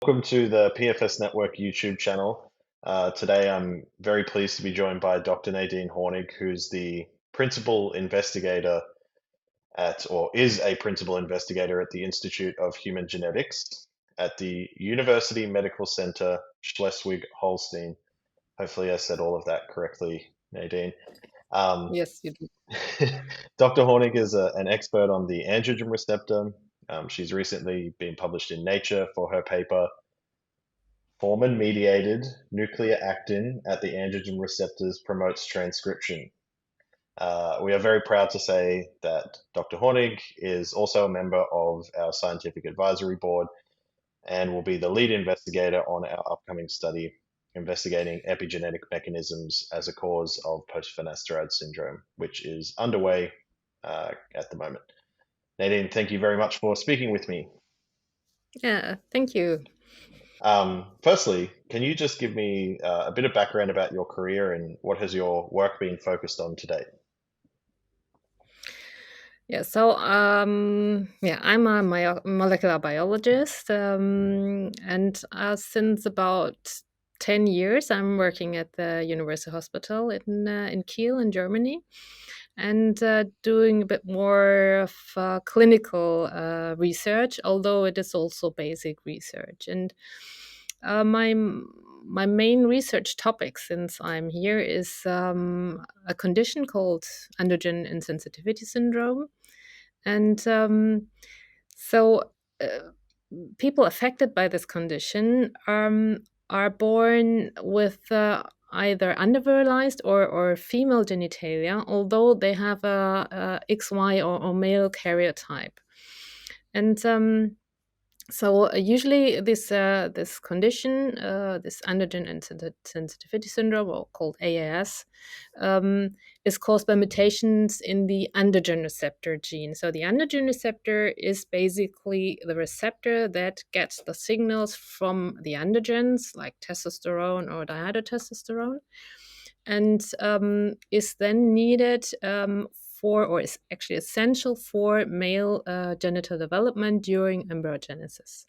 Welcome to the PFS Network YouTube channel. Today I'm very pleased to be joined by Dr. Nadine Hornig, who's the Principal Investigator or is a Principal Investigator at the Institute of Human Genetics at the University Medical Center, Schleswig-Holstein. Hopefully I said all of that correctly, Nadine. Um, Yes, you do. Dr. Hornig is an expert on the androgen receptor. She's recently been published in Nature for her paper Formin-mediated nuclear actin at the androgen receptors promotes transcription. We are very proud to say that Dr. Hornig is also a member of our scientific advisory board and will be the lead investigator on our upcoming study investigating epigenetic mechanisms as a cause of post-Finasteride syndrome, which is underway at the moment. Nadine, thank you very much for speaking with me. Yeah, thank you. Firstly, can you just give me a bit of background about your career and what has your work been focused on to date? I'm a molecular biologist, and since about 10 years, I'm working at the University Hospital in Kiel in Germany, and doing a bit more of clinical research, although it is also basic research. And my main research topic since I'm here is a condition called androgen insensitivity syndrome. And so uh, People affected by this condition are born with either undervirilized or female genitalia, although they have a XY or male karyotype. And Usually this condition, this androgen insensitivity syndrome, or called AIS, is caused by mutations in the androgen receptor gene. So the androgen receptor is basically the receptor that gets the signals from the androgens, like testosterone or dihydrotestosterone, and is then needed for, or is actually essential for, male genital development during embryogenesis.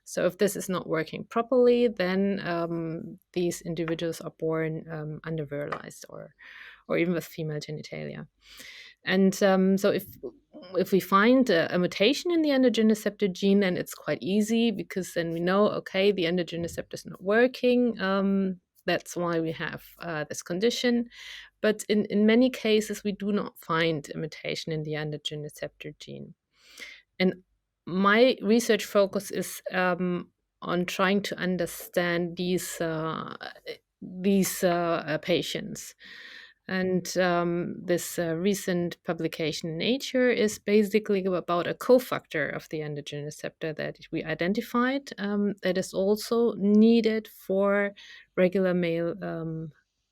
So if this is not working properly, then these individuals are born undervirilized or even with female genitalia. And if we find a mutation in the androgen receptor gene, then it's quite easy, because then we know, okay, the androgen receptor is not working. That's why we have this condition. But in many cases, we do not find a mutation in the androgen receptor gene. And my research focus is on trying to understand these patients. And this recent publication in Nature is basically about a cofactor of the androgen receptor that we identified, that is also needed for regular male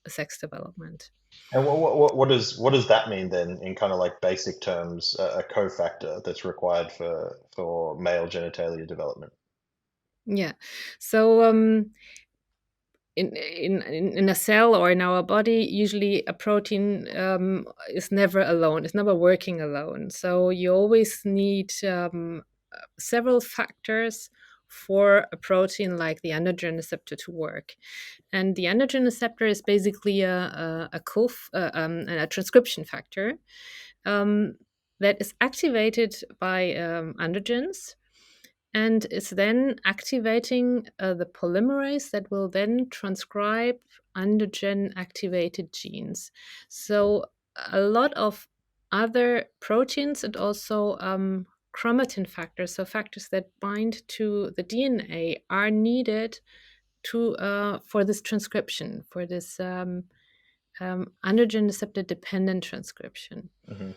sex development. And what does that mean then in kind of like basic terms, a cofactor that's required for male genitalia development? Yeah. So in a cell or in our body, usually a protein is never alone. It's never working alone. So you always need several factors for a protein like the androgen receptor to work. And the androgen receptor is basically a transcription factor that is activated by androgens, and is then activating the polymerase that will then transcribe androgen activated genes. So a lot of other proteins and also chromatin factors, so factors that bind to the DNA, are needed to for this transcription, for this androgen receptor dependent transcription. Hmm.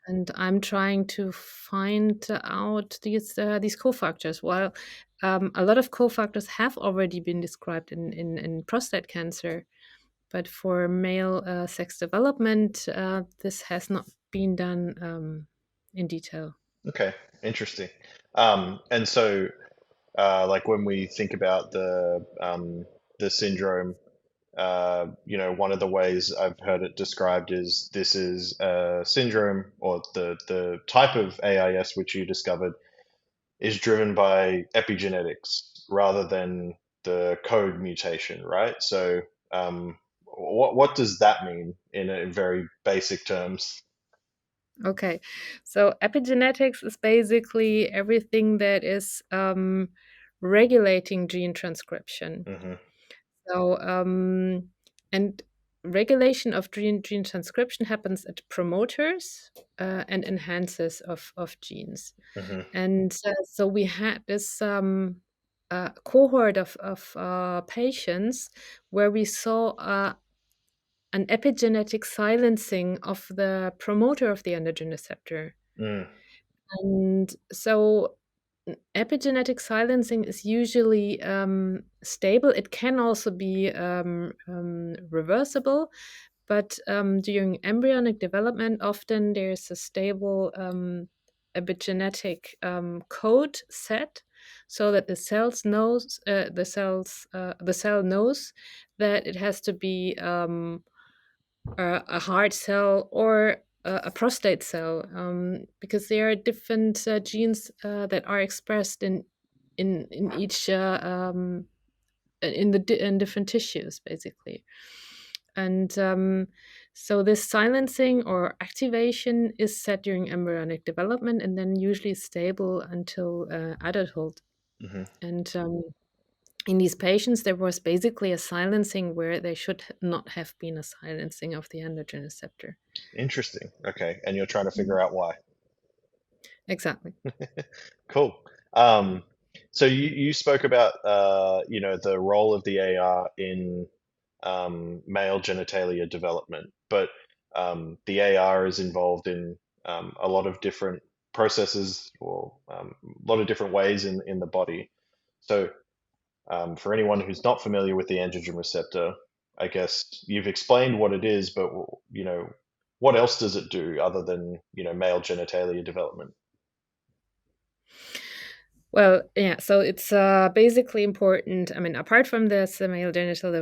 And I'm trying to find out these cofactors. While a lot of cofactors have already been described in prostate cancer, but for male sex development, this has not been done in detail. Okay, interesting. And so, like when we think about the syndrome, one of the ways I've heard it described is this is a syndrome, or the type of AIS which you discovered is driven by epigenetics, rather than the code mutation, right? So, what does that mean in very basic terms? Okay, so epigenetics is basically everything that is regulating gene transcription. Hmm. So, and regulation of gene transcription happens at promoters and enhancers of genes. Hmm. And so we had this cohort of patients where we saw an epigenetic silencing of the promoter of the androgen receptor. Mm. And so epigenetic silencing is usually stable. It can also be reversible, but during embryonic development, often there's a stable epigenetic code set, so that the cell knows that it has to be a heart cell or a prostate cell, because there are different genes that are expressed in each in different tissues, basically. And so this silencing or activation is set during embryonic development and then usually stable until adulthood. Hmm. And in these patients, there was basically a silencing where there should not have been a silencing of the androgen receptor. Interesting. Okay, and you're trying to Mhm. figure out why. Exactly. Cool. Um, so you spoke about the role of the AR in male genitalia development, but the AR is involved in a lot of different processes or a lot of different ways in the body. So for anyone who's not familiar with the androgen receptor, I guess you've explained what it is, but what else does it do other than male genitalia development? Well, yeah, so it's basically important. I mean, apart from this male genital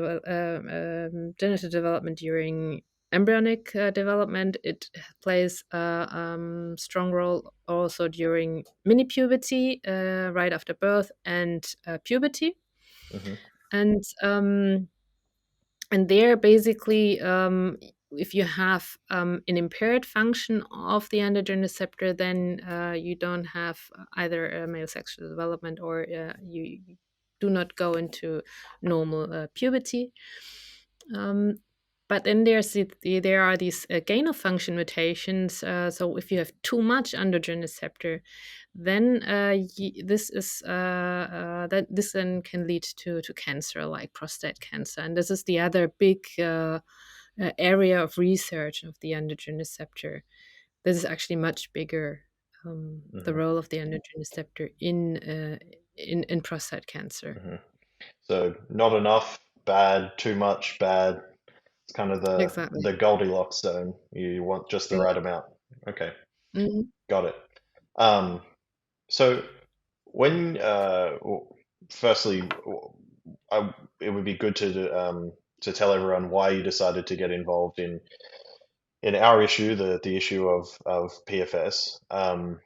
development during embryonic development, it plays a strong role also during mini puberty, right after birth, and puberty. Hmm. And there, basically, if you have an impaired function of the androgen receptor, then you don't have either a male sexual development or you do not go into normal puberty. Um, but then there are these gain of function mutations. So if you have too much androgen receptor, then this then can lead to cancer, like prostate cancer, and this is the other big area of research of the androgen receptor. This is actually much bigger. The Hmm. role of the androgen receptor in prostate cancer. Hmm. So not enough, bad, too much, bad. It's kind of Exactly. the Goldilocks zone. You want just the Yeah. right amount. Okay, Mhm. got it. Um, so when firstly, it would be good to tell everyone why you decided to get involved in our issue, the issue of PFS, and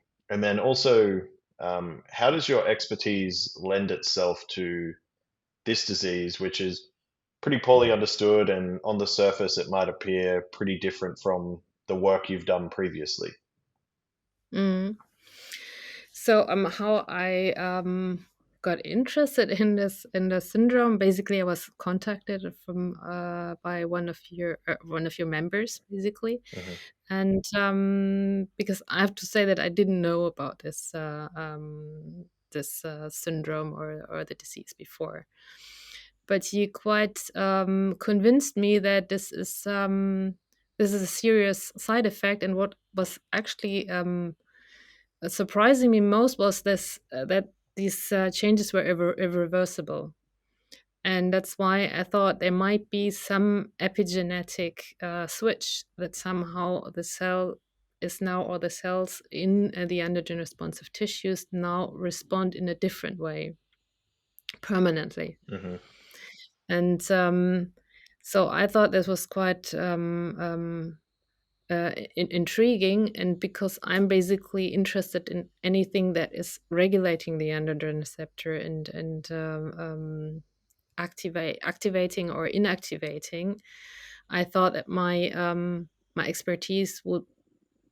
then also how does your expertise lend itself to this disease, which is pretty poorly understood, and on the surface, it might appear pretty different from the work you've done previously. Mhm. So, how I got interested in the syndrome. Basically, I was contacted from by one of your members, basically, Hmm. and because I have to say that I didn't know about this syndrome or the disease before, but he quite convinced me that this is a serious side effect, and what was actually surprising me most was this that these changes were irreversible, and that's why I thought there might be some epigenetic switch that somehow the cell is now, or the cells in the androgen responsive tissues now respond in a different way permanently. Hmm. And so I thought this was quite intriguing, and because I'm basically interested in anything that is regulating the androgen receptor and activating or inactivating, I thought that my expertise would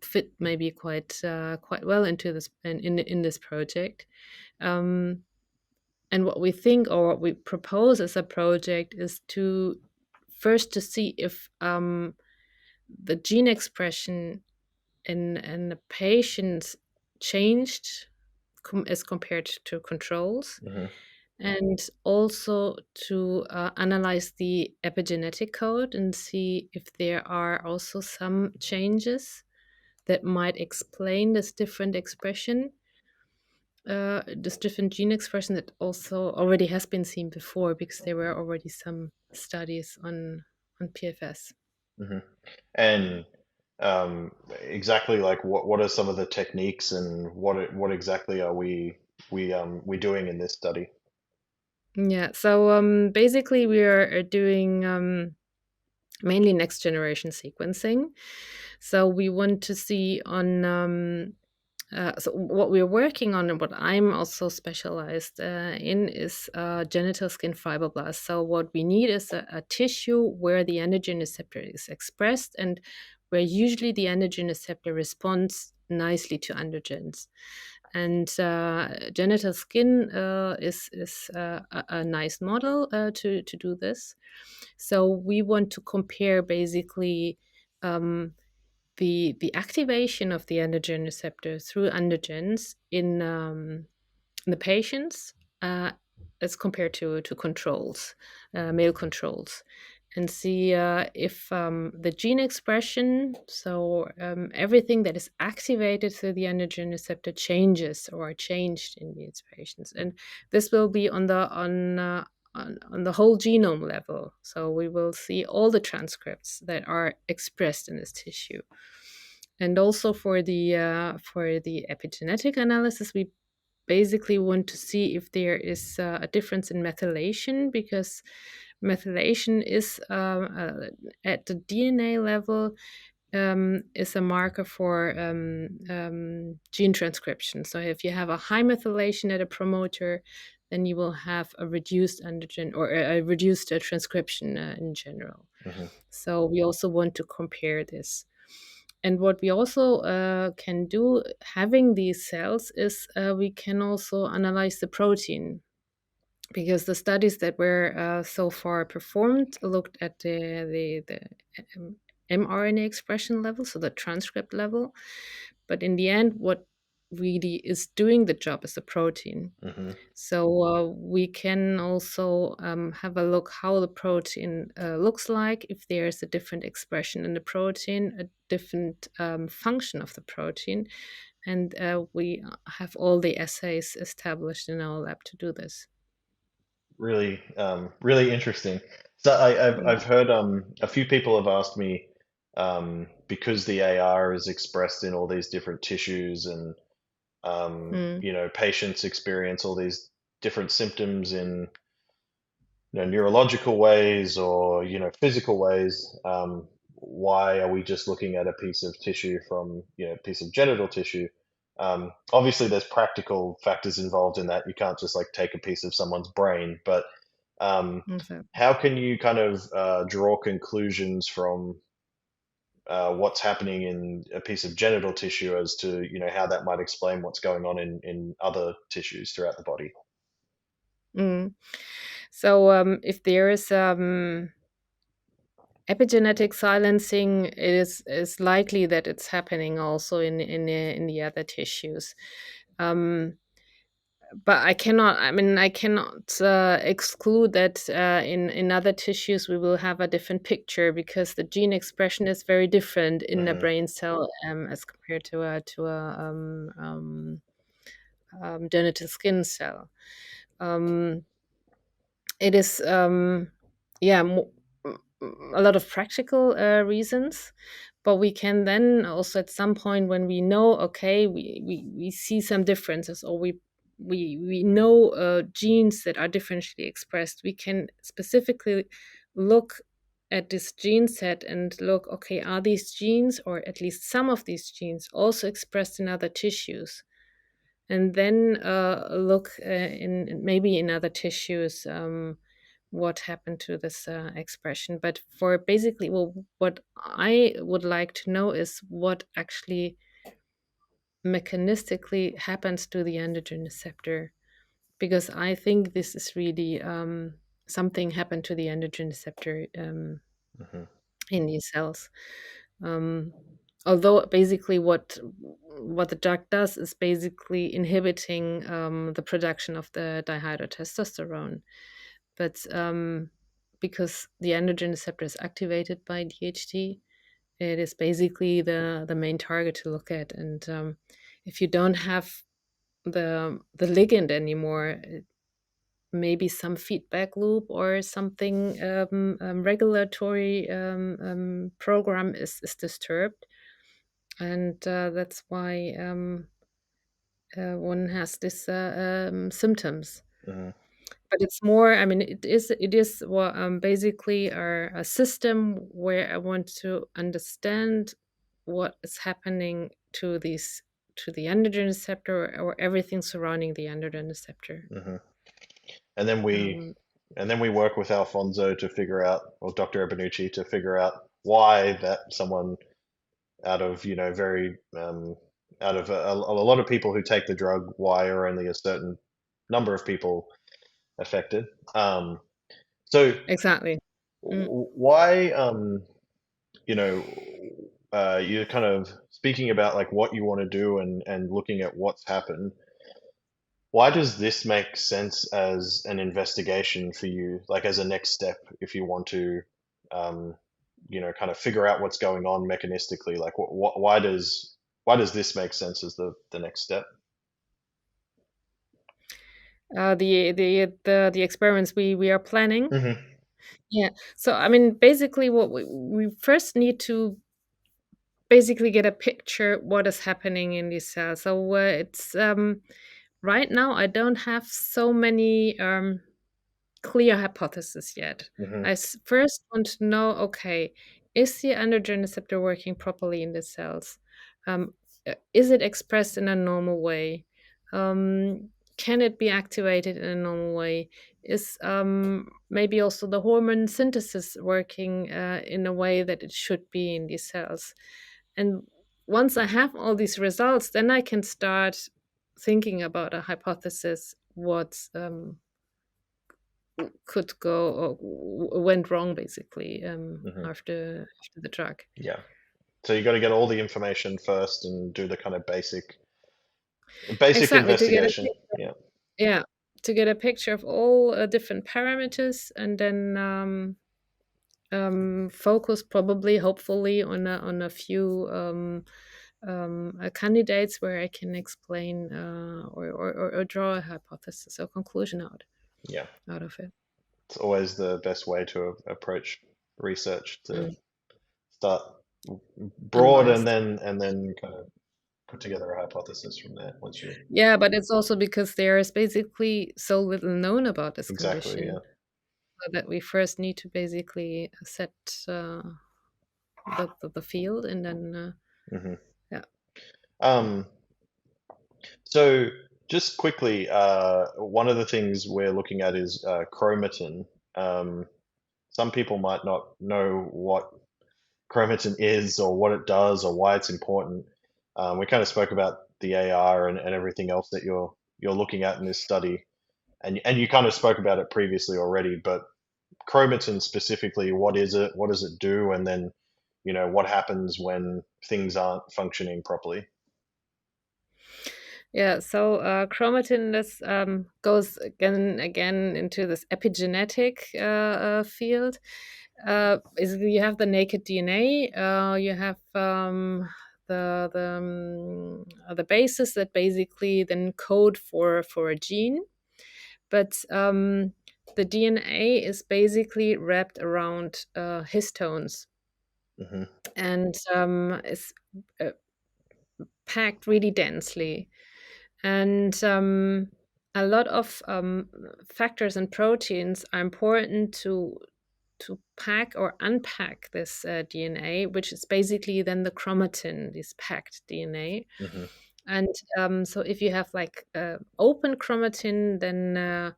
fit maybe quite well into this in this project. Um, and what we think or what we propose as a project is to first to see if the gene expression in the patients changed as compared to controls, Hmm. and also to analyze the epigenetic code and see if there are also some changes that might explain this different gene expression that also already has been seen before, because there were already some studies on PFS. Hmm. And exactly like what are some of the techniques and what exactly are we doing in this study? Yeah, so basically we are doing mainly next generation sequencing. So we want to see on so what we're working on and what I'm also specialized in is genital skin fibroblasts. So what we need is a tissue where the androgen receptor is expressed and where usually the androgen receptor responds nicely to androgens. And genital skin is a nice model to do this. So we want to compare basically um, the activation of the androgen receptor through androgens in the patients as compared to controls, male controls, and see if the gene expression, so everything that is activated through the androgen receptor changes or are changed in these patients. And this will be on the whole genome level. So we will see all the transcripts that are expressed in this tissue. And also for the epigenetic analysis, we basically want to see if there is a difference in methylation, because methylation is at the DNA level is a marker for gene transcription. So if you have a high methylation at a promoter, then you will have a reduced androgen or a reduced transcription in general. Hmm. So we also want to compare this. And what we also can do, having these cells, is we can also analyze the protein, because the studies that were so far performed looked at the mRNA expression level, so the transcript level. But in the end, what really is doing the job is the protein. Hmm. So we can also have a look how the protein looks like, if there's a different expression in the protein, a different function of the protein. And we have all the assays established in our lab to do this. Really, really interesting. So I've heard a few people have asked me, because the AR is expressed in all these different tissues and Mm, patients experience all these different symptoms in neurological ways or physical ways. Why are we just looking at a piece of tissue from piece of genital tissue? Obviously, there's practical factors involved in that. You can't just like take a piece of someone's brain, but um, exactly. how can you kind of draw conclusions from what's happening in a piece of genital tissue as to how that might explain what's going on in other tissues throughout the body? Mm. So if there is epigenetic silencing, it is likely that it's happening also in the other tissues. Um, but I cannot exclude that in other tissues we will have a different picture, because the gene expression is very different in a Hmm. brain cell as compared to a genital skin cell. Um, it is yeah a lot of practical reasons, but we can then also at some point, when we know, okay, we see some differences, or we know genes that are differentially expressed, we can specifically look at this gene set and look, okay, are these genes, or at least some of these genes, also expressed in other tissues? And then look in maybe in other tissues what happened to this expression. But for basically, well, what I would like to know is what actually mechanistically happens to the androgen receptor, because I think this is really something happened to the androgen receptor Hmm. in these cells. Um, Although basically what the drug does is basically inhibiting the production of the dihydrotestosterone, but because the androgen receptor is activated by DHT, it is basically the main target to look at. And if you don't have the ligand anymore, maybe some feedback loop or something regulatory program is disturbed, and that's why one has this symptoms. Hmm. But it's more, I mean, it is well, basically a system where I want to understand what is happening to the androgen receptor, or everything surrounding the androgen receptor. Hmm. And then we Um, and then we work with Alfonso to figure out, or Dr. Ebenucci to figure out why that someone out of, very out of a lot of people who take the drug, why are only a certain number of people affected? So exactly. Mm. why, you know, you're kind of speaking about like what you want to do and looking at what's happened. Why does this make sense as an investigation for you, like as a next step, if you want to, um, kind of figure out what's going on mechanistically? Like, why does this make sense as the next step? The experiments we are planning. Hmm. Yeah. So I mean, basically, what we first need to basically get a picture what is happening in these cells. So it's right now I don't have so many clear hypothesis yet. Hmm. First want to know, okay, is the androgen receptor working properly in the cells? Is it expressed in a normal way? Can it be activated in a normal way? Is maybe also the hormone synthesis working in a way that it should be in these cells? And once I have all these results, then I can start thinking about a hypothesis what could go or went wrong basically Hmm. after the drug. Yeah. So you got to get all the information first and do the kind of basic Exactly, to get a investigation. Yeah. yeah, to get a picture of all different parameters, and then focus probably, hopefully, on a few candidates where I can explain or draw a hypothesis or conclusion Yeah. out of it. It's always the best way to approach research, to Mm. start broad and Unbiased. then kind of put together a hypothesis from there once you Yeah, but it's also because there is basically so little known about this exactly, yeah. condition, that we first need to basically set the field, and then Hmm. yeah. Um, so just quickly, one of the things we're looking at is chromatin. Um, some people might not know what chromatin is or what it does or why it's important. We kind of spoke about the AR and everything else that you're looking at in this study, and you kind of spoke about it previously already, but chromatin specifically, what is it? What does it do? And then, what happens when things aren't functioning properly? Yeah, so chromatin, this goes again into this epigenetic field. Basically, you have the naked DNA. You have the bases that basically then code for a gene, but the DNA is basically wrapped around histones, Hmm. and is uh, packed really densely. And a lot of factors and proteins are important to pack or unpack this DNA, which is basically then the chromatin, this packed DNA. Hmm. And so if you have like open chromatin, then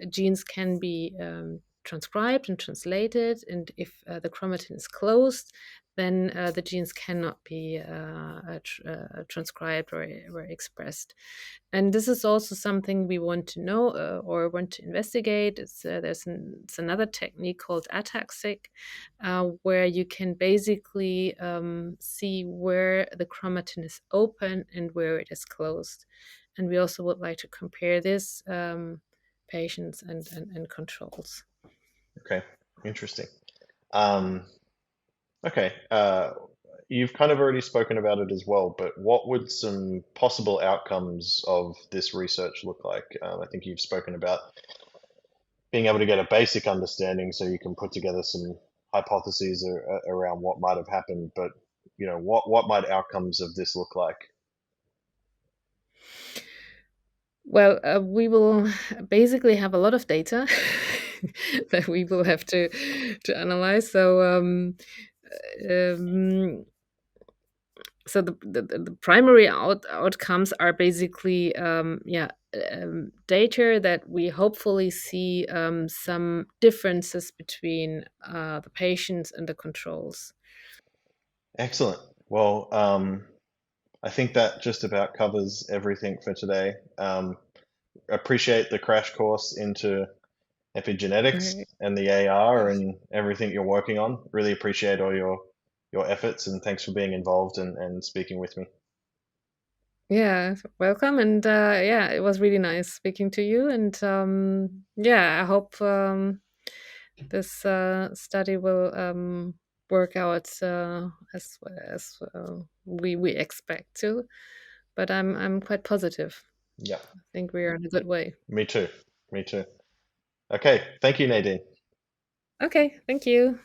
genes can be transcribed and translated. And if the chromatin is closed, then the genes cannot be transcribed or expressed. And this is also something we want to know or want to investigate. It's another technique called ataxic, where you can basically see where the chromatin is open and where it is closed. And we also would like to compare this patients and controls. Okay, interesting. Um, okay, you've kind of already spoken about it as well, but what would some possible outcomes of this research look like? I think you've spoken about being able to get a basic understanding so you can put together some hypotheses around what might have happened, but what might outcomes of this look like? Well, we will basically have a lot of data that we will have to analyze. Um, so the primary outcomes are basically data that we hopefully see some differences between the patients and the controls. Excellent. Well, I think that just about covers everything for today. Appreciate the crash course into epigenetics Right. and the AR and everything you're working on. Really appreciate all your efforts, and thanks for being involved and speaking with me. Yeah, welcome. And yeah, it was really nice speaking to you. And yeah, I hope this study will work out as we expect to. But I'm quite positive. Yeah, I think we are in a good way. me too. Me too. Okay, thank you, Nadine. Okay, thank you.